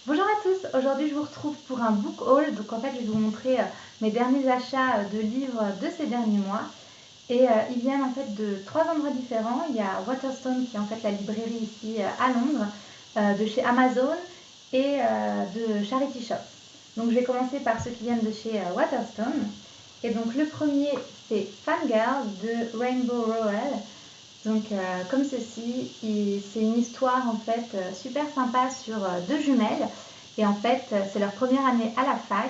Bonjour à tous, aujourd'hui je vous retrouve pour un book haul. Donc en fait je vais vous montrer mes derniers achats de livres de ces derniers mois. Et ils viennent en fait de 3 endroits différents. Il y a Waterstone qui est en fait la librairie ici à Londres, de chez Amazon et de Charity Shop. Donc je vais commencer par ceux qui viennent de chez Waterstone. Et donc le premier c'est Fangirl de Rainbow Rowell. Donc comme ceci, c'est une histoire en fait super sympa sur deux jumelles. Et en fait c'est leur première année à la fac.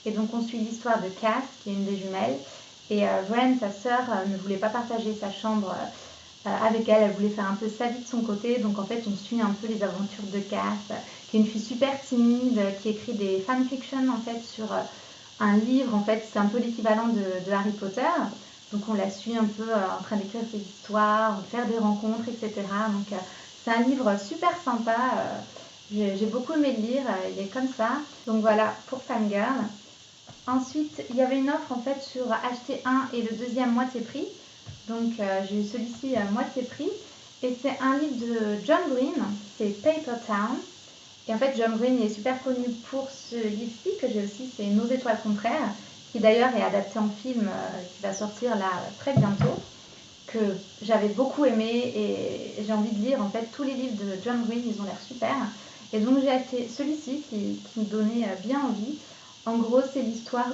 Et donc on suit l'histoire de Cass qui est une des jumelles. Et Vren, sa sœur, ne voulait pas partager sa chambre avec elle. Elle voulait faire un peu sa vie de son côté. Donc en fait on suit un peu les aventures de Cass, qui est une fille super timide, qui écrit des fanfictions en fait sur un livre. En fait c'est un peu l'équivalent de Harry Potter. Donc on la suit un peu en train d'écrire ses histoires, faire des rencontres, etc. Donc c'est un livre super sympa. J'ai beaucoup aimé le lire, il est comme ça. Donc voilà pour Fangirl. Ensuite, il y avait une offre en fait sur acheter un et le deuxième moitié prix. Donc j'ai eu celui-ci à moitié prix. Et c'est un livre de John Green, c'est Paper Town. Et en fait, John Green est super connu pour ce livre-ci que j'ai aussi, c'est Nos étoiles contraires, qui d'ailleurs est adapté en film qui va sortir là très bientôt, que j'avais beaucoup aimé et j'ai envie de lire. En fait, tous les livres de John Green, ils ont l'air super. Et donc j'ai acheté celui-ci qui me donnait bien envie. En gros, c'est l'histoire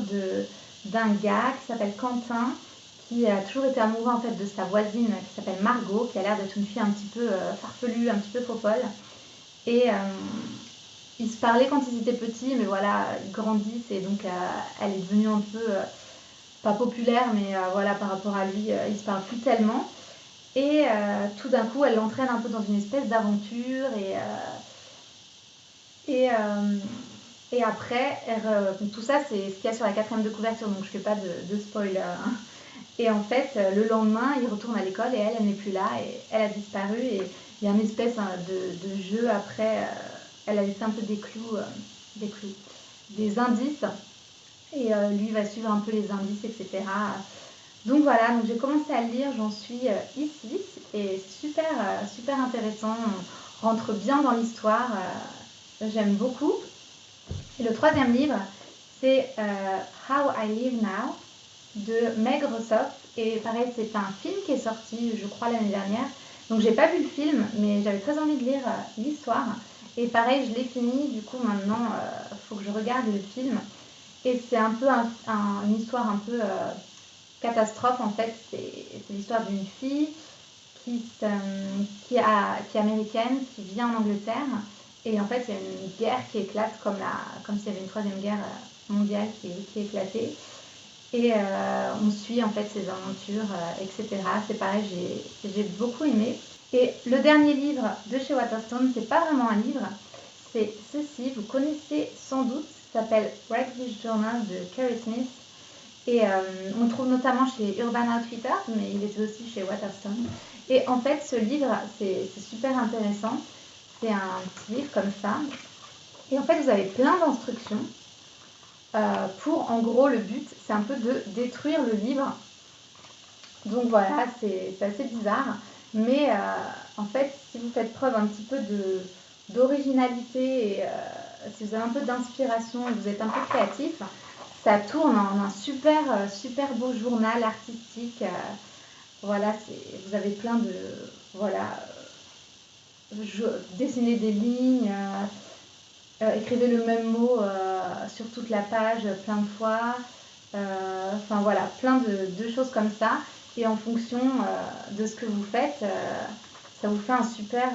d'un gars qui s'appelle Quentin, qui a toujours été amoureux en fait de sa voisine qui s'appelle Margot, qui a l'air d'être une fille un petit peu farfelue, un petit peu fofolle. Et ils se parlaient quand ils étaient petits, mais voilà, ils grandissent et donc elle est devenue un peu, pas populaire, mais voilà, par rapport à lui, ils se parlent plus tellement. Et tout d'un coup, elle l'entraîne un peu dans une espèce d'aventure et, euh, et après, tout ça, c'est ce qu'il y a sur la 4e de couverture, donc je fais pas de spoiler. Hein. Et en fait, le lendemain, il retourne à l'école et elle n'est plus là et elle a disparu. Et il y a une espèce de jeu après. Elle a laissé un peu des indices. Et lui va suivre un peu les indices, etc. Donc voilà, donc j'ai commencé à le lire, j'en suis ici. Et super, super intéressant. On rentre bien dans l'histoire. J'aime beaucoup. Et le troisième livre, c'est How I Live Now de Meg Rossoff. Et pareil, c'est un film qui est sorti, je crois, l'année dernière. Donc j'ai pas vu le film, mais j'avais très envie de lire l'histoire. Et pareil, je l'ai fini. Du coup, maintenant, faut que je regarde le film. Et c'est un peu une histoire un peu catastrophe. En fait, c'est l'histoire d'une fille qui est américaine, qui vit en Angleterre. Et en fait, il y a une guerre qui éclate comme s'il y avait une troisième guerre mondiale qui éclatait. Et on suit en fait ses aventures, etc. C'est pareil, j'ai beaucoup aimé. Et le dernier livre de chez Waterstone, c'est pas vraiment un livre, c'est ceci, vous connaissez sans doute, ça s'appelle Redfish Journal de Kerry Smith. Et on le trouve notamment chez Urban Outfitters, mais il est aussi chez Waterstone. Et en fait, ce livre, c'est super intéressant. C'est un petit livre comme ça. Et en fait, vous avez plein d'instructions. Pour, en gros, le but, c'est un peu de détruire le livre. Donc voilà, c'est assez bizarre. Mais en fait, si vous faites preuve un petit peu d'originalité et si vous avez un peu d'inspiration et que vous êtes un peu créatif, ça tourne en un super, super beau journal artistique. Voilà, vous avez plein de... Voilà, dessiner des lignes, écrivez le même mot sur toute la page plein de fois. Enfin voilà, plein de choses comme ça. Et en fonction de ce que vous faites, ça vous fait un super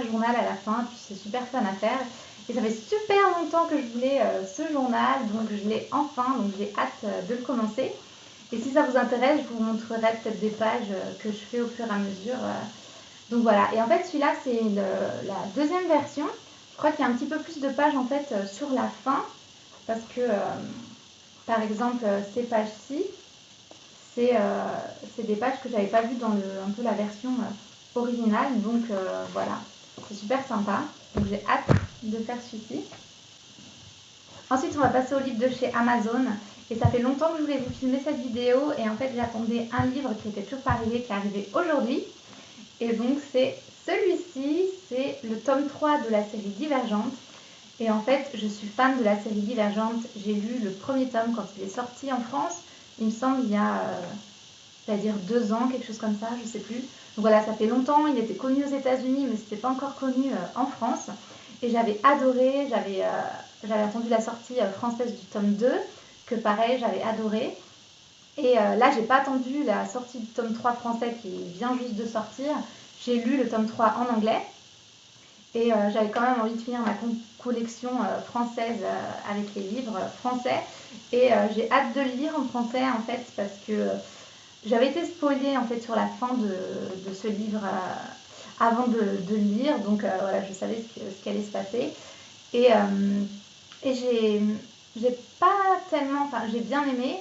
journal à la fin. Puis c'est super fun à faire. Et ça fait super longtemps que je voulais ce journal, donc je l'ai enfin, donc j'ai hâte de le commencer. Et si ça vous intéresse, je vous montrerai peut-être des pages que je fais au fur et à mesure. Donc voilà, et en fait celui-là c'est la deuxième version. Je crois qu'il y a un petit peu plus de pages en fait sur la fin, parce que par exemple ces pages-ci, c'est des pages que j'avais pas vues dans un peu la version originale. Donc voilà, c'est super sympa. Donc j'ai hâte de faire celui-ci. Ensuite, on va passer au livre de chez Amazon. Et ça fait longtemps que je voulais vous filmer cette vidéo. Et en fait, j'attendais un livre qui n'était toujours pas arrivé, qui est arrivé aujourd'hui. Et donc, c'est celui-ci. C'est le tome 3 de la série Divergente. Et en fait, je suis fan de la série Divergente. J'ai lu le premier tome quand il est sorti en France. Il me semble il y a, c'est-à-dire 2 ans, quelque chose comme ça, je sais plus. Donc voilà, ça fait longtemps. Il était connu aux États-Unis, mais c'était pas encore connu en France. Et j'avais adoré. J'avais attendu la sortie française du tome 2, que pareil, j'avais adoré. Et là, j'ai pas attendu la sortie du tome 3 français qui vient juste de sortir. J'ai lu le tome 3 en anglais. Et j'avais quand même envie de finir ma collection française avec les livres français. Et j'ai hâte de le lire en français en fait parce que j'avais été spoilée en fait sur la fin de ce livre avant de le lire. Donc voilà, je savais ce qui allait se passer. Et, j'ai pas tellement, enfin j'ai bien aimé,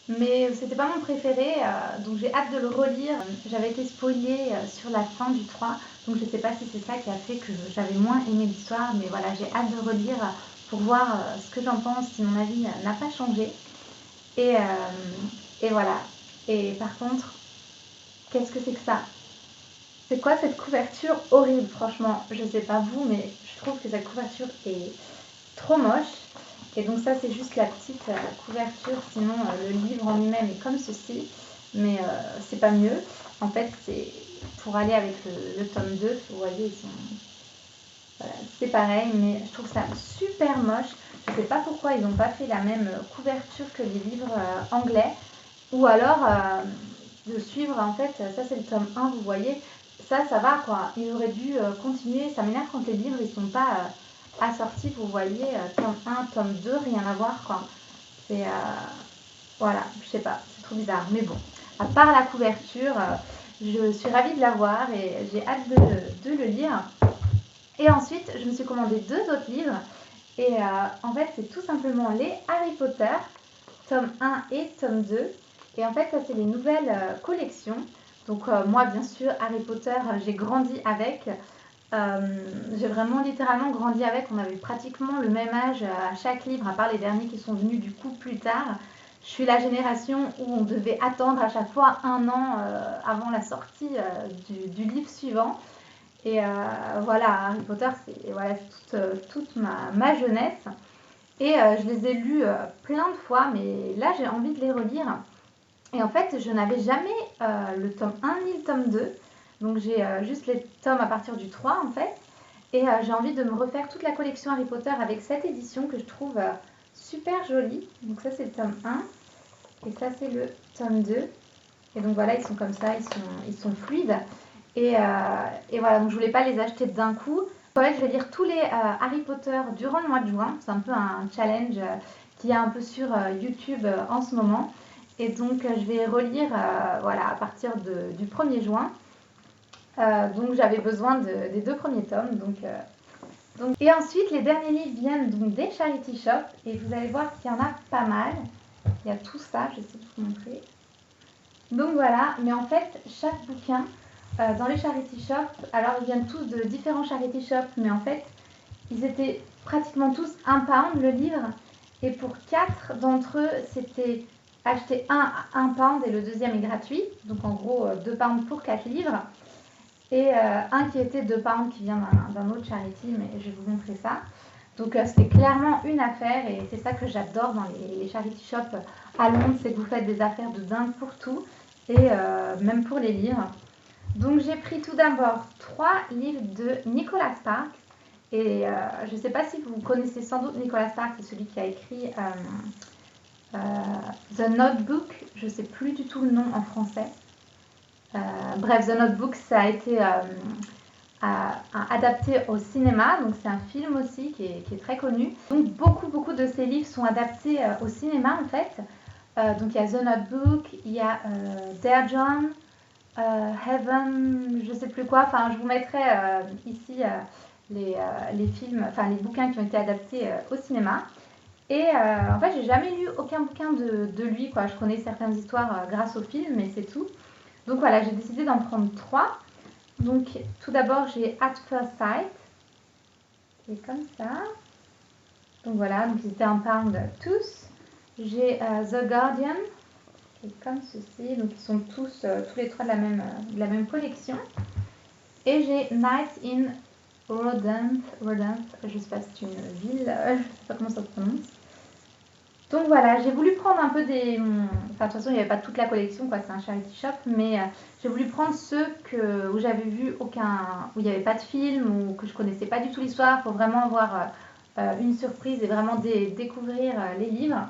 mais c'était pas mon préféré, donc j'ai hâte de le relire. J'avais été spoilée sur la fin du 3, donc je sais pas si c'est ça qui a fait que j'avais moins aimé l'histoire, mais voilà, j'ai hâte de relire pour voir ce que j'en pense, si mon avis n'a pas changé. Et voilà. Et par contre, qu'est-ce que c'est que ça? C'est quoi cette couverture horrible? Franchement, je sais pas vous, mais je trouve que cette couverture est trop moche. Et donc ça, c'est juste la petite couverture. Sinon, le livre en lui-même est comme ceci, mais c'est pas mieux. En fait, c'est pour aller avec le tome 2. Vous voyez, voilà, c'est pareil, mais je trouve ça super moche. Je sais pas pourquoi ils n'ont pas fait la même couverture que les livres anglais. Ou alors, de suivre, en fait, ça c'est le tome 1, vous voyez. Ça va quoi. Ils auraient dû continuer. Ça m'énerve quand les livres, ils sont pas assortis, vous voyez, tome 1, tome 2, rien à voir quoi. C'est, voilà, je sais pas, c'est trop bizarre. Mais bon, à part la couverture, je suis ravie de l'avoir et j'ai hâte de le lire. Et ensuite, je me suis commandé 2 autres livres. Et en fait, c'est tout simplement les Harry Potter, tome 1 et tome 2. Et en fait, ça, c'est les nouvelles collections. Donc, moi, bien sûr, Harry Potter, j'ai grandi avec. J'ai vraiment littéralement grandi avec. On avait pratiquement le même âge à chaque livre, à part les derniers qui sont venus du coup plus tard. Je suis la génération où on devait attendre à chaque fois 1 an avant la sortie du livre suivant. Et voilà, Harry Potter, c'est voilà, toute ma jeunesse. Et je les ai lus plein de fois, mais là, j'ai envie de les relire. Et en fait, je n'avais jamais le tome 1 ni le tome 2. Donc j'ai juste les tomes à partir du 3 en fait. Et j'ai envie de me refaire toute la collection Harry Potter avec cette édition que je trouve super jolie. Donc ça, c'est le tome 1. Et ça, c'est le tome 2. Et donc voilà, ils sont comme ça, ils sont fluides. Et voilà, donc je voulais pas les acheter d'un coup. Ouais, je vais lire tous les Harry Potter durant le mois de juin. C'est un peu un challenge qu'il y a un peu sur YouTube en ce moment. Et donc je vais relire voilà, à partir du 1er juin. Donc j'avais besoin des 2 premiers tomes. Et ensuite, les derniers livres viennent donc des Charity Shop. Et vous allez voir qu'il y en a pas mal. Il y a tout ça, je vais essayer de vous montrer. Donc voilà, mais en fait, chaque bouquin dans les Charity Shop, alors ils viennent tous de différents Charity Shop, mais en fait, ils étaient pratiquement tous 1 pound le livre. Et pour 4 d'entre eux, c'était acheter un à 1 pound et le deuxième est gratuit. Donc en gros, 2 pounds pour 4 livres. Et un qui était 2 pounds qui vient d'un autre charity, mais je vais vous montrer ça. Donc c'était clairement une affaire et c'est ça que j'adore dans les charity shops à Londres, c'est que vous faites des affaires de dingue pour tout et même pour les livres. Donc j'ai pris tout d'abord 3 livres de Nicholas Sparks. Et je ne sais pas si vous connaissez sans doute Nicholas Sparks, c'est celui qui a écrit The Notebook, je ne sais plus du tout le nom en français. Bref, The Notebook, ça a été adapté au cinéma, donc c'est un film aussi qui est très connu. Donc beaucoup de ces livres sont adaptés au cinéma en fait. Donc il y a The Notebook, il y a Dear John, Heaven, je sais plus quoi. Enfin, je vous mettrai ici les films, enfin les bouquins qui ont été adaptés au cinéma. Et en fait, j'ai jamais lu aucun bouquin de lui, quoi. Je connais certaines histoires grâce au film, mais c'est tout. Donc voilà, j'ai décidé d'en prendre 3. Donc tout d'abord, j'ai At First Sight, qui est comme ça. Donc voilà, donc ils étaient 1 pound tous. J'ai The Guardian, qui est comme ceci. Donc ils sont tous les 3 de la même collection. Et j'ai Night in Rodent, je sais pas si c'est une ville, je sais pas comment ça se prononce. Donc voilà, j'ai voulu prendre un peu des... Enfin, de toute façon, il n'y avait pas toute la collection, quoi, c'est un charity shop, mais j'ai voulu prendre ceux où j'avais vu où il n'y avait pas de film, ou que je connaissais pas du tout l'histoire, pour vraiment avoir une surprise et vraiment découvrir les livres.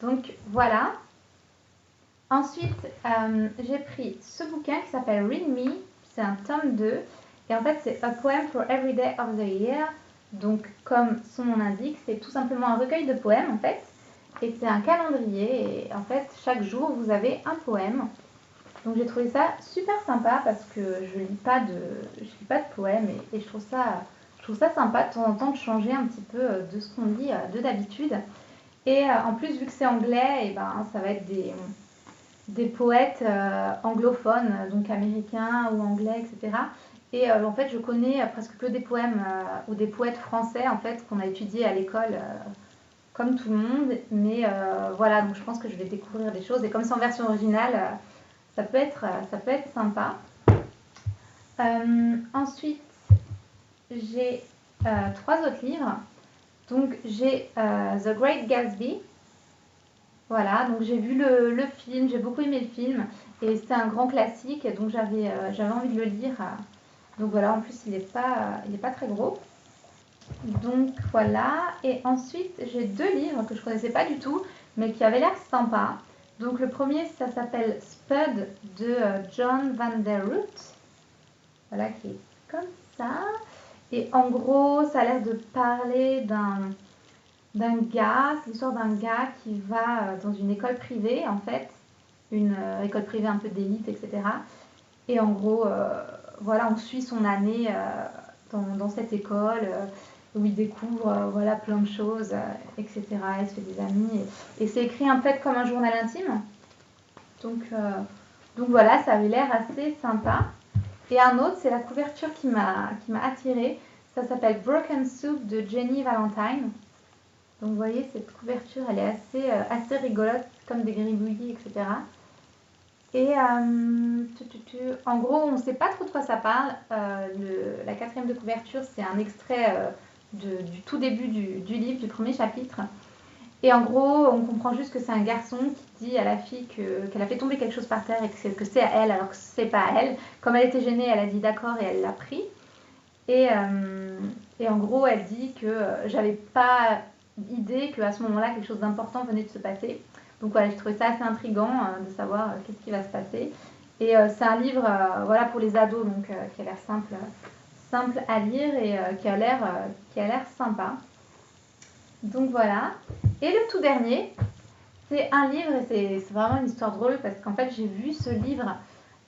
Donc voilà. Ensuite, j'ai pris ce bouquin qui s'appelle Read Me, c'est un tome 2, et en fait c'est A Poem for Every Day of the Year, donc comme son nom l'indique, c'est tout simplement un recueil de poèmes en fait, et c'est un calendrier, et en fait chaque jour vous avez un poème. Donc j'ai trouvé ça super sympa parce que je lis pas de poèmes, et je trouve ça sympa de temps en temps de changer un petit peu de ce qu'on lit de d'habitude. Et en plus, vu que c'est anglais, et ben, ça va être des poètes anglophones, donc américains ou anglais, etc. Et en fait, je connais presque que des poèmes ou des poètes français en fait qu'on a étudiés à l'école comme tout le monde. Mais voilà, donc je pense que je vais découvrir des choses. Et comme c'est en version originale, ça peut être sympa. Ensuite, j'ai 3 autres livres. Donc j'ai The Great Gatsby. Voilà, donc j'ai vu le film, j'ai beaucoup aimé le film et c'est un grand classique, donc j'avais envie de le lire. Donc voilà, en plus il est pas très gros. Donc voilà, et ensuite j'ai 2 livres que je connaissais pas du tout, mais qui avaient l'air sympa. Donc le premier, ça s'appelle Spud de John Van Der Root. Voilà, qui est comme ça. Et en gros, ça a l'air de parler d'un gars, c'est l'histoire d'un gars qui va dans une école privée en fait, une école privée un peu d'élite, etc. Et en gros, voilà, on suit son année dans cette école où il découvre voilà, plein de choses, etc. Il se fait des amis. Et c'est écrit un peu comme un journal intime. Donc voilà, ça avait l'air assez sympa. Et un autre, c'est la couverture qui m'a attirée. Ça s'appelle Broken Soup de Jenny Valentine. Donc vous voyez, cette couverture, elle est assez rigolote, comme des gribouillis, etc. Et en gros, on ne sait pas trop de quoi ça parle. La 4e de couverture, c'est un extrait du tout début du livre, du premier chapitre. Et en gros, on comprend juste que c'est un garçon qui dit à la fille qu'elle a fait tomber quelque chose par terre et que c'est à elle, alors que c'est pas à elle. Comme elle était gênée, elle a dit d'accord et elle l'a pris. Et en gros, elle dit que j'avais pas idée qu'à ce moment-là, quelque chose d'important venait de se passer. Donc voilà, j'ai trouvé ça assez intriguant de savoir qu'est-ce qui va se passer. Et c'est un livre voilà, pour les ados, donc qui a l'air simple à lire et qui a l'air sympa. Donc voilà. Et le tout dernier, c'est un livre, et c'est vraiment une histoire drôle parce qu'en fait, j'ai vu ce livre,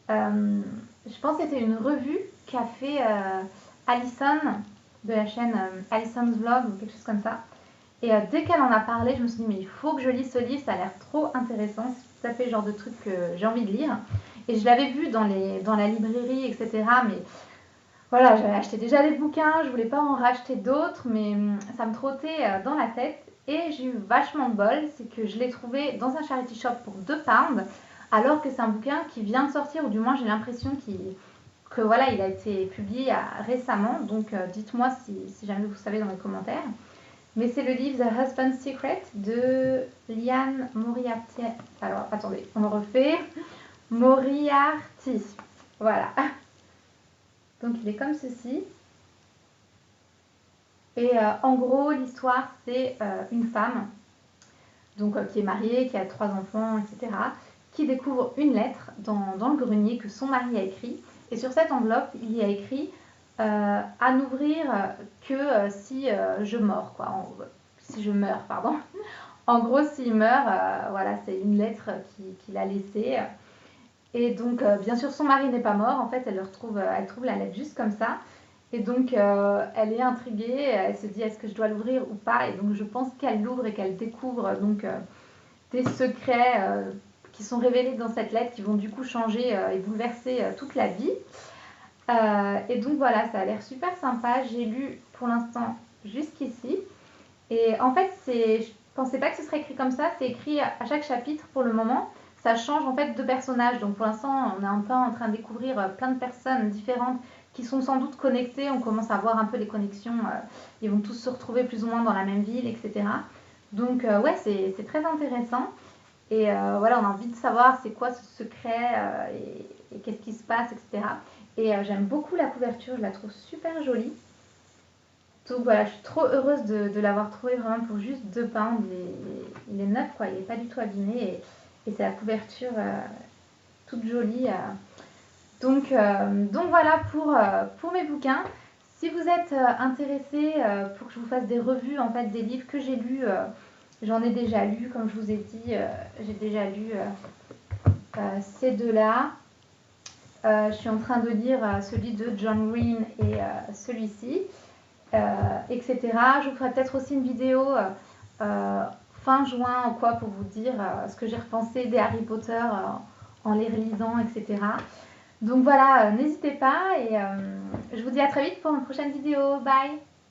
je pense que c'était une revue qu'a fait Alison de la chaîne Alison's Vlog ou quelque chose comme ça. Et dès qu'elle en a parlé, je me suis dit, mais il faut que je lise ce livre, ça a l'air trop intéressant, c'est tout à fait le genre de truc que j'ai envie de lire. Et je l'avais vu dans la librairie, etc. Mais voilà, j'avais acheté déjà des bouquins, je voulais pas en racheter d'autres, mais ça me trottait dans la tête. Et j'ai eu vachement de bol, c'est que je l'ai trouvé dans un charity shop pour 2 pounds, alors que c'est un bouquin qui vient de sortir, ou du moins j'ai l'impression que voilà, il a été publié récemment. Donc dites-moi si jamais vous savez dans les commentaires. Mais c'est le livre The Husband's Secret de Liane Moriarty. Alors, attendez, on le refait. Moriarty. Voilà. Donc, il est comme ceci. Et en gros, l'histoire, c'est une femme donc, qui est mariée, qui a 3 enfants, etc., qui découvre une lettre dans le grenier que son mari a écrit. Et sur cette enveloppe, il y a écrit à n'ouvrir que si je meurs, quoi. Si je meurs, pardon. En gros, s'il meurt, voilà, c'est une lettre qu'il a laissée. Et donc, bien sûr, son mari n'est pas mort. En fait, elle trouve la lettre juste comme ça. Et donc, elle est intriguée. Elle se dit, est-ce que je dois l'ouvrir ou pas? Et donc, je pense qu'elle l'ouvre et qu'elle découvre donc des secrets qui sont révélés dans cette lettre qui vont du coup changer et bouleverser toute la vie. Et donc voilà, ça a l'air super sympa. J'ai lu pour l'instant jusqu'ici. Et en fait, je pensais pas que ce serait écrit comme ça. C'est écrit à chaque chapitre pour le moment. Ça change en fait de personnages. Donc pour l'instant, on est un peu en train de découvrir plein de personnes différentes qui sont sans doute connectés. On commence à voir un peu les connexions. Ils vont tous se retrouver plus ou moins dans la même ville, etc. Donc ouais, c'est très intéressant. Et voilà, on a envie de savoir c'est quoi ce secret et qu'est-ce qui se passe, etc. Et j'aime beaucoup la couverture, je la trouve super jolie. Donc voilà, je suis trop heureuse de l'avoir trouvé vraiment pour juste 2 pounds. Il est neuf, quoi, il n'est pas du tout abîmé. Et c'est la couverture toute jolie. Donc voilà pour mes bouquins. Si vous êtes intéressé pour que je vous fasse des revues en fait, des livres que j'ai lus, j'en ai déjà lu, comme je vous ai dit, j'ai déjà lu ces deux-là. Je suis en train de lire celui de John Green et celui-ci, etc. Je vous ferai peut-être aussi une vidéo fin juin ou quoi pour vous dire ce que j'ai repensé des Harry Potter en les relisant, etc. Donc voilà, n'hésitez pas et je vous dis à très vite pour une prochaine vidéo. Bye!